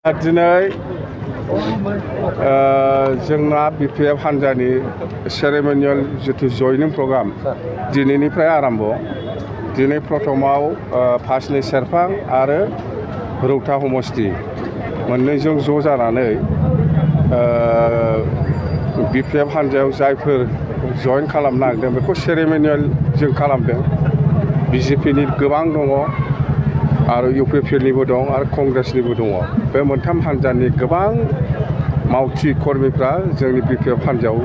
दिनै जोंना बिपिएफ हान्जानि सेरेमोनियेल जिथु जयनिं प्रग्राम दिनैनिफ्राय आरम्भ। दिनै प्रथमाव फासनि सेरफां आरो रौता समष्टि मोननैजों ज' जानानै बिपिएफ हान्जायाव जायफोर जइन खालामनो नागिरदों बेखौ सेरेमोनियेल जों खालामदों। बिजेपिनि गोबां दङ आरो इउपिपिएलनिबो दं आरो कंग्रेसनिबो दङ। बे मोनथाम हान्जानि गोबां मावथि कर्मिफ्रा जोंनि बिपिएफ हान्जायाव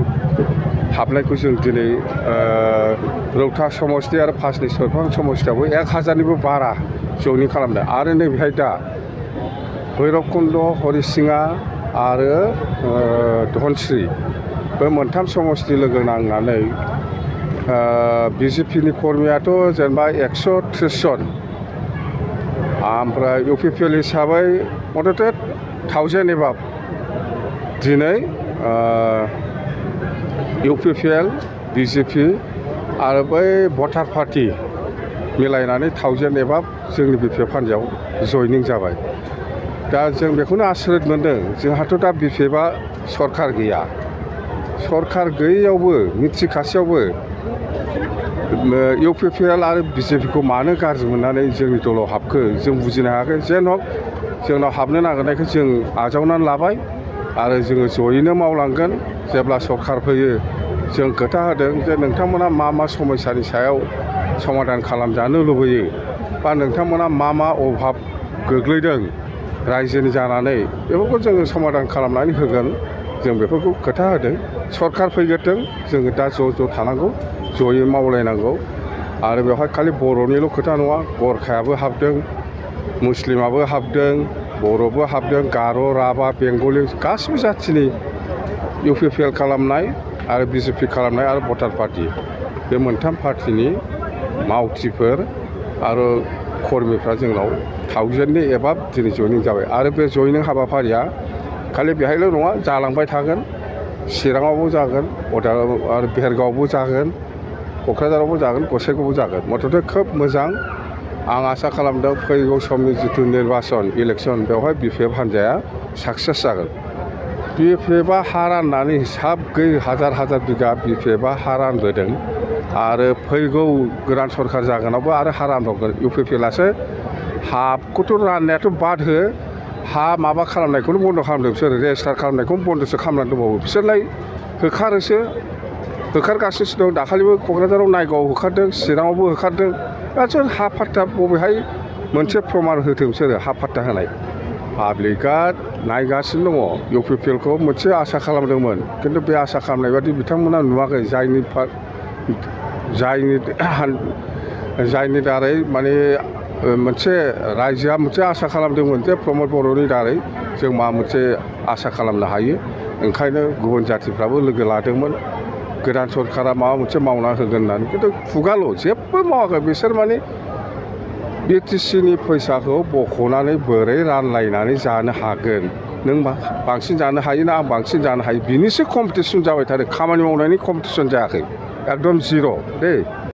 हाबनायखौ जों दिनै रौता समष्टि आरो फासनि सेरफां समष्टियावबो 1000निबो बारा जयनिं खालामदों। आरो नैबेहाय दा भैरबकुन्द, हरिसिङा आरो धनस्रि बे मोनथाम समष्टि लोगो नांनानै बिजेपिनि कर्मियाथ' जेनेबा 130 जन, ओमफ्राय इउपिपिएल हिसाबै मथथे 1000 एबाब दिनै इउपिपिएल, बिजेपि आरो बै भटार पार्टि मिलायनानै 1000 एबाब जोंनि बिपिएफ हान्जायाव जयनिं जाबाय। दा जों बेखौनो आसरित मोन्दों, जोंहाथ' दा बिपिएफआ सरकार गैया। सरकार गैयैयावबो मिथिखासेयावबो इउपिपिएल आरो बिजेपिखौ मानो गाज्रि मोननानै जोंनि दलाव हाबखो जों बुजिनो हायाखै। जेन हक जोंनाव हाबनो नागिरनायखौ जों आजावनानै लाबाय आरो जोङो जयैनो मावलांगोन। जेब्ला सरकार फैयो जों खोथा होदों जे नोंथांमोना मा समस्यानि सायाव समाधान खालामजानो लुबैयो बा नोंथांमोना मा अभाब गोग्लैदों रायजोनि जानानै बेफोरखौ जोङो समाधान खालामनानै होगोन। जों बेफोरखौ खोथा होदों। सरकार फैग्रोथों, जोङो दा ज' थानांगौ, जयै मावलायनांगौ। आरो बेवहाय खालि बर'निल' खोथा नङा, गरखायाबो हाबदों, मुस्लिमाबो हाबदों, बर'बो हाबदों, गार', राभा, बेंगलि गासिबो जाथिनि इउपिपिएल खालामनाय आरो बिजेपि खालामनाय आरो भटार पार्टि बे मोनथाम पार्टिनि मावथिफोर आरो कर्मिफ्रा जोंनाव 1000नि एबाब दिनै जयनिं जाबाय। आरो बे जयनिं हाबाफारिया खालि बेहायल' नङा, जालांबाय थागोन। चिराङावबो जागोन, आरो भेरगावआवबो जागोन, क'क्राझारावबो जागोन, गसाइगावआवबो जागोन। मथथे खोब मोजां। आं आसा खालामदों फैगौ समनि जिथु निर्बाचन इलेक्सन बेवहाय बिपिएफ हान्जाया साक्सेस जागोन। बिपिएफआ हा राननानै हिसाब गैयै हाजार बिगा बिपिएफआ हा रानबोदों आरो फैगौ गोदान सरकार जागोनावबो आरो हा रानबावगोन। इउपिपिएलआसो हाखौथ' राननायाथ' बाद हो, हा माबा खालामनायखौनो बन्द' खालामदों बिसोर, रेजिस्टार खालामनायखौनो बन्द'सो खालामनानै दंबावो। बिसोरलाय होखारगासिनो दं। दाखालिबो क'क्राझाराव नायगावआव होखारदों, चिराङावबो होखारदों। बिसोर हा फाट्टा बबेहाय मोनसे प्रमान होथों बिसोरो हा फाट्टा होनाय। पाब्लिकआ नायगासिनो दङ। इउपिपिएलखौ मोनसे आसा खालामदोंमोन, खिन्थु बे आसा खालामनाय बादि बिथांमोना नुवाखै। जायनि दारै माने मोनसे रायजोआ मोनसे आसा खालामदोंमोन जे प्रमद बर'नि दारै जों माबा मोनसे आसा खालामनो हायो। ओंखायनो गुबुन जाथिफ्राबो लोगो लादोंमोन गोदान सरकारा माबा मोनसे मावना होगोन होननानै, खिन्थु खुगाल' जेबो मावाखै। बिसोर माने बिटिसिनि फैसाखौ बख'नानै बोरै रानलायनानै जानो हागोन, नों बांसिन जानो हायो ना आं बांसिन जानो हायो, बिनिसो कम्पिटिसन जाबाय थादों। खामानि मावनायनि कम्पिटिसन जायाखै, एकदम जिर' दे।